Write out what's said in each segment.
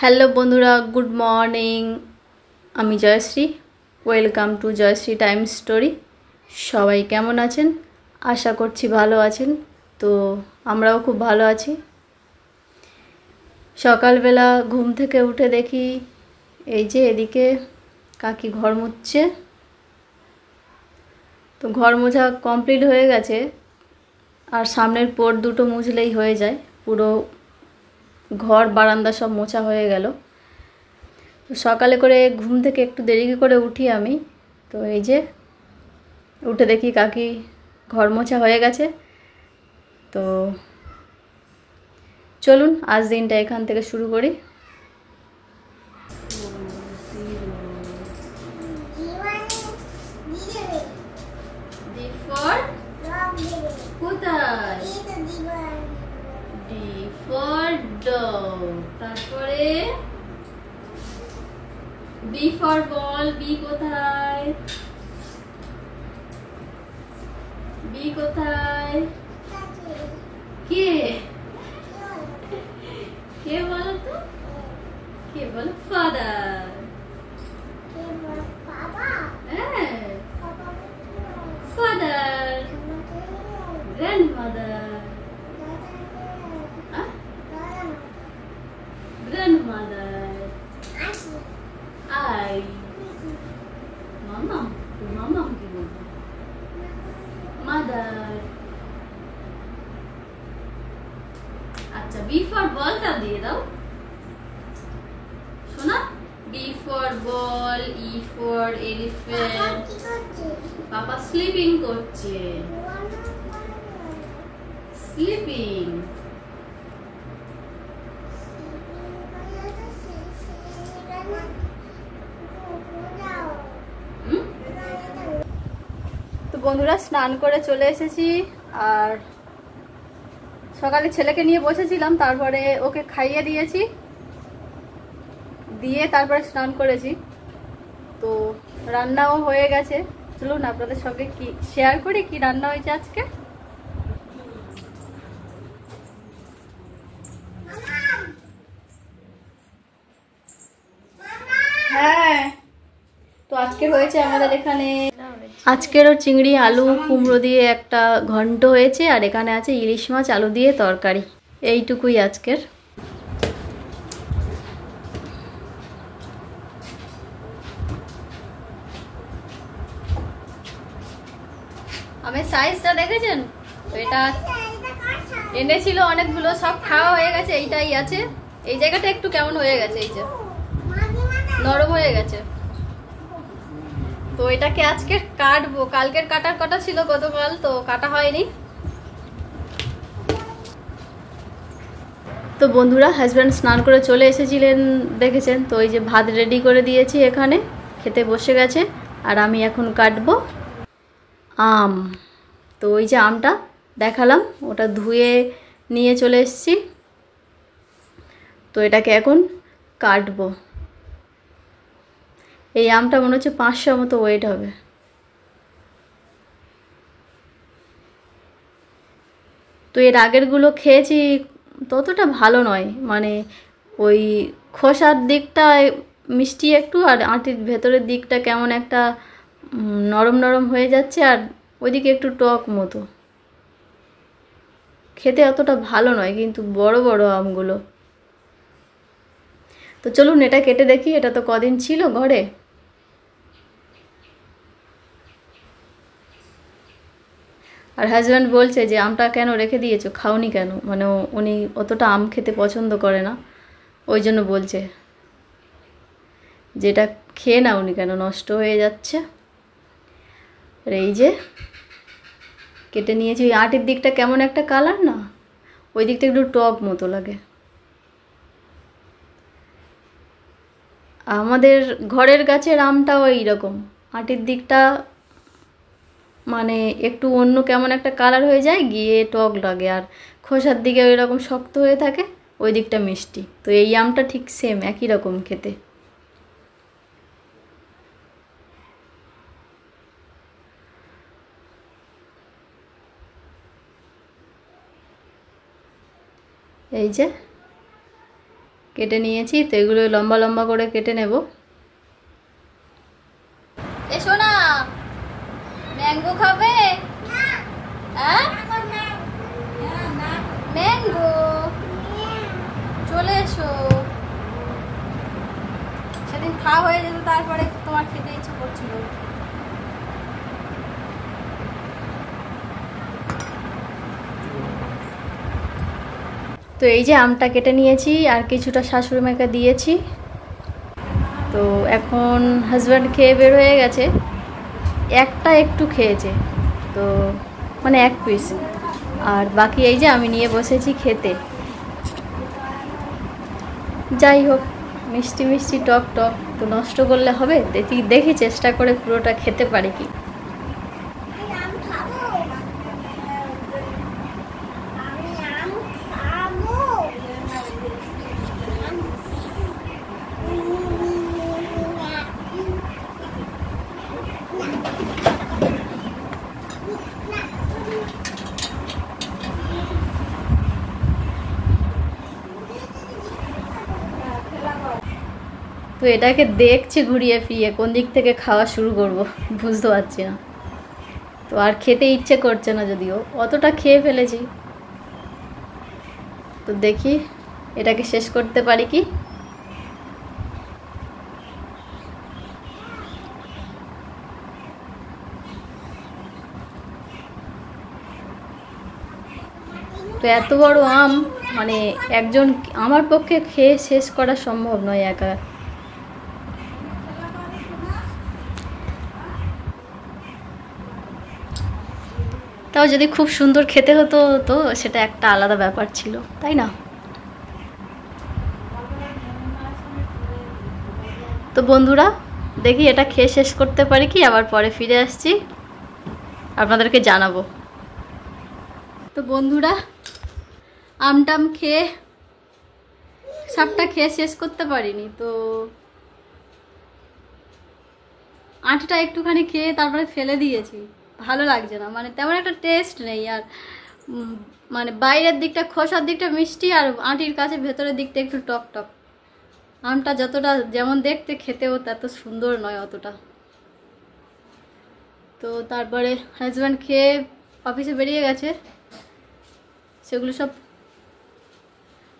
Hello বন্ধুরা, good morning. আমি Jayashree. Welcome to Jayashree time story. সবাই কেমন আছেন? আশা করছি ভালো আছেন। তো আমরাও খুব ভালো আছি। সকালবেলা ঘুম থেকে উঠে দেখি এই যে এদিকে কাকি ঘর মুছছে। তো ঘর মোছা কমপ্লিট হয়ে গেছে, আর সামনের পোর্ট দুটো মুছলেই হয়ে যায়। পুরো ঘর বারান্দা সব মোছা হয়ে গেল। সকালে করে ঘুম থেকে একটু দেরি করে উঠি আমি। তো এই যে উঠে দেখি কাকি ঘর মোছা হয়ে গেছে। তো চলুন আজ দিনটা এখান থেকে শুরু করি। তারপরে বি ফর বল। বি কোথায়? বি কোথায়? কে কে বলো তো? কে বলো? Father. Father. Grandmother. Grandmother. I. মামাম। মামাম কি বলবো? মাদার। আচ্ছা, বি ফর বলটা দিয়ে দাও শোনা। B for ball, E for elephant. পাপা স্লিপিং করছে। স্লিপিং। তো বন্ধুরা, স্নান করে চলে এসেছি। আর সকালে ছেলেকে নিয়ে বসেছিলাম, তারপরে ওকে খাইয়ে দিয়েছি, দিয়ে তারপরে স্নান করেছি। তো রান্নাও হয়ে গেছে। চলুন আপনাদের সঙ্গে কি শেয়ার করি কি রান্না হয়েছে আজকে। হ্যাঁ, তো আজকে হয়েছে আমাদের এখানে, আজকেরও চিংড়ি আলু কুমড়ো দিয়ে একটা ঘন্ট হয়েছে, আর এখানে আছে ইলিশ মাছ আলু দিয়ে তরকারি। এইটুকুই আজকের। আমের সাইজটা দেখেছেন? তো এটা এনেছিল অনেকগুলো, সব খাওয়া হয়ে গেছে। এইটাই আছে। এই জায়গাটা একটু কেমন হয়ে গেছে, এই যে নরম হয়ে গেছে। তো এটাকে আজকে কাটবো। কালকের কাটার কথা ছিল, গতকাল তো কাটা হয়নি। তো বন্ধুরা, হাজব্যান্ড স্নান করে চলে এসেছিলেন দেখেছেন। তো এই যে ভাত রেডি করে দিয়েছি, এখানে খেতে বসে গেছে। আর আমি এখন কাটবো আম। তো ওই যে আমটা দেখালাম, ওটা ধুয়ে নিয়ে চলে এসেছি। তো এটাকে এখন কাটবো। এই আমটা মনে হচ্ছে 500 মতো ওয়েট হবে। তো এর আগেরগুলো খেয়েছি, ততটা ভালো নয়। মানে ওই খোসার দিকটা মিষ্টি একটু, আর আঁটির ভেতরের দিকটা কেমন একটা নরম নরম হয়ে যাচ্ছে, আর ওইদিকে একটু টক মতো। খেতে অতটা ভালো নয়, কিন্তু বড় বড় আমগুলো। তো চলুন এটা কেটে দেখি। এটা তো কদিন ছিল ঘরে। আর হাজব্যান্ড বলছে যে আমটা কেন রেখে দিয়েছো, খাওনি কেন? মানে উনি অতটা আম খেতে পছন্দ করে না, ওই জন্য বলছে যেটা খেয়ে না উনি, কেন নষ্ট হয়ে যাচ্ছে। আর এই যে কেটে নিয়েছি। ওই আটির দিকটা কেমন একটা কালার না, ওই দিকটা একটু টক মতো লাগে। আমাদের ঘরের গাছের আমটাও এইরকম, আটির দিকটা মানে একটু অন্য কেমন একটা কালার হয়ে যায়, গিয়ে টক লাগে। আর খোসার দিকে ওই রকম শক্ত হয়ে থাকে, ওই দিকটা মিষ্টি। তো এই আমটা ঠিক সেম একই রকম খেতে। এই যে কেটে নিয়েছি, তো এগুলো লম্বা লম্বা করে কেটে নেব। এসো না, ম্যাঙ্গো খাবে? ম্যাঙ্গো, চলে এসো। সেদিন খাওয়া হয়ে যেত, তারপরে তোমার খেতে ইচ্ছে করছিল। তো এই যে আমটা কেটে নিয়েছি, আর কিছুটা শাশুড়ি মাকে দিয়েছি। তো এখন হাজব্যান্ড খেয়ে বের হয়ে গেছে, একটা একটু খেয়েছে, তো মানে 1 পিস, আর বাকি এই যে আমি নিয়ে বসেছি খেতে। যাই হোক, মিষ্টি মিষ্টি টক টক তো নষ্ট করলে হবে, দেখি চেষ্টা করে পুরোটা খেতে পারি কি। তো এটাকে দেখছি ঘুরিয়ে ফিরিয়ে কোন দিক থেকে খাওয়া শুরু করব বুঝতে পারছি না। তো আর খেতে ইচ্ছে করছে না, যদিও অতটা খেয়ে ফেলেছি। তো দেখি এটাকে শেষ করতে পারি কি। তো এত বড় আম, মানে একজন আমার পক্ষে খেয়ে শেষ করা সম্ভব নয় একা। তাও যদি খুব সুন্দর খেতে হতো তো সেটা একটা আলাদা ব্যাপার ছিল, তাই না? তো বন্ধুরা, দেখি এটা খেয়ে শেষ করতে পারি কি, আবার পরে ফিরে আসছি, আপনাদেরকে জানাবো। তো বন্ধুরা, আমটাম খেয়ে সবটা খেয়ে শেষ করতে পারিনি, তো আঁটটা একটুখানি খেয়ে তারপরে ফেলে দিয়েছি। ভালো লাগছে না, মানে তেমন একটা টেস্ট নেই। আর মানে বাইরের দিকটা, খোসার দিকটা মিষ্টি, আর আঁটির কাছে ভেতরের দিকটা একটু টক টক। আমটা যতটা যেমন দেখতে, খেতেও তত সুন্দর নয় অতটা। তো তারপরে হাজব্যান্ড খেয়ে অফিসে বেরিয়ে গেছে, সেগুলো সব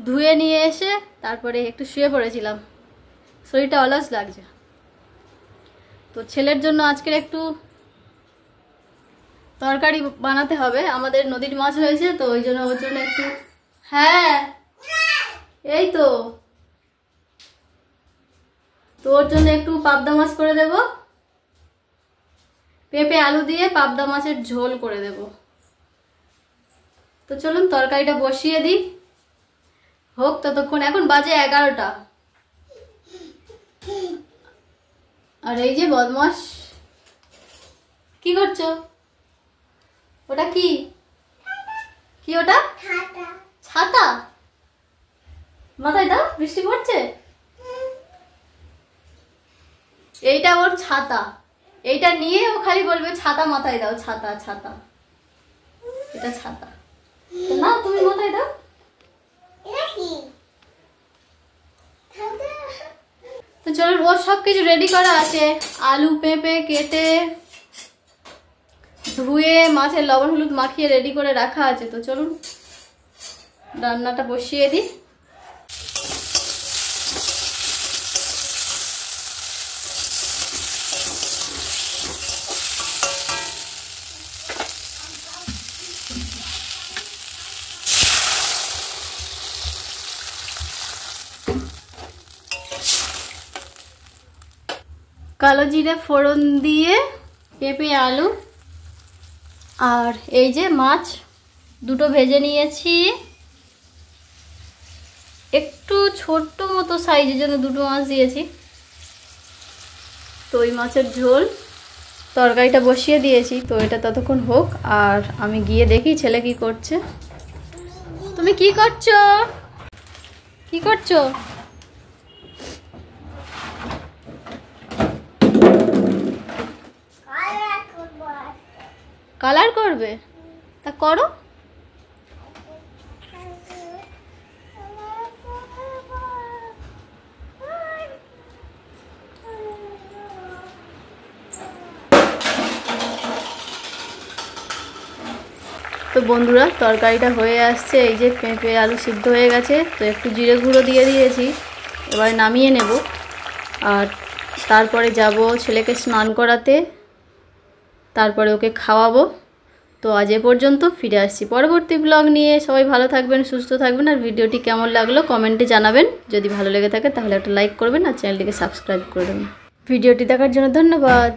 ধুয়ে নিয়ে এসে তারপরে একটু শুয়ে পড়েছিলাম, শরীরটা অলস লাগছে। তো ছেলের জন্য আজকের একটু তরকারি বানাতে হবে, আমাদের নদীর মাছ হয়েছে, তো ওই জন্য ওর জন্য একটু, হ্যাঁ এই তো ওর জন্য একটু পাবদা মাছ করে দেব, পেঁপে আলু দিয়ে পাবদা মাছের ঝোল করে দেব। তো চলুন তরকারিটা বসিয়ে দিই, হোক ততক্ষণ। এখন বাজে 11টা। আর এই যে বদমাস, কি করছো? ওটা কি কি ওটা? ছাতা। মাথায় দাও, বৃষ্টি পড়ছে। এইটা ওর ছাতা, এইটা নিয়ে ও খালি বলবে ছাতা মাথায় দাও, ছাতা ছাতা, এটা ছাতা। না তুমি মাথায় দাও। তো চলো, ওর সবকিছু রেডি করা আছে, আলু পেঁপে কেটে ধুয়ে মাছের লবণ হলুদ মাখিয়ে রেডি করে রাখা আছে। তো চলুন রান্নাটা বসিয়ে দিই। কালো জিরে ফোড়ন দিয়ে পেঁপে আলু আর এই যে মাছ দুটো ভেজে নিয়েছি, একটু ছোট্ট মতো সাইজের জন্য দুটো মাছ দিয়েছি। তো ওই মাছের ঝোল, তরকারিটা বসিয়ে দিয়েছি, তো এটা ততক্ষণ হোক, আর আমি গিয়ে দেখি ছেলে কি করছে। তুমি কি করছো? কি করছো? কালার করবে? তা করো। তো বন্ধুরা তরকারিটা হয়ে আসছে, এই যে পেঁপে আলু সিদ্ধ হয়ে গেছে। তো একটু জিরে গুঁড়ো দিয়ে দিয়েছি, এবারে নামিয়ে নেব। আর তারপরে যাব ছেলেকে স্নান করাতে, তারপরে ওকে খাওয়াবো। তো আজ এ পর্যন্ত, ফিরে আসছি পরবর্তী ব্লগ নিয়ে। সবাই ভালো থাকবেন, সুস্থ থাকবেন। আর ভিডিওটি কেমন লাগলো কমেন্টে জানাবেন। যদি ভালো লেগে থাকে তাহলে একটা লাইক করবেন আর চ্যানেলটিকে সাবস্ক্রাইব করে দেবেন। ভিডিওটি দেখার জন্য ধন্যবাদ।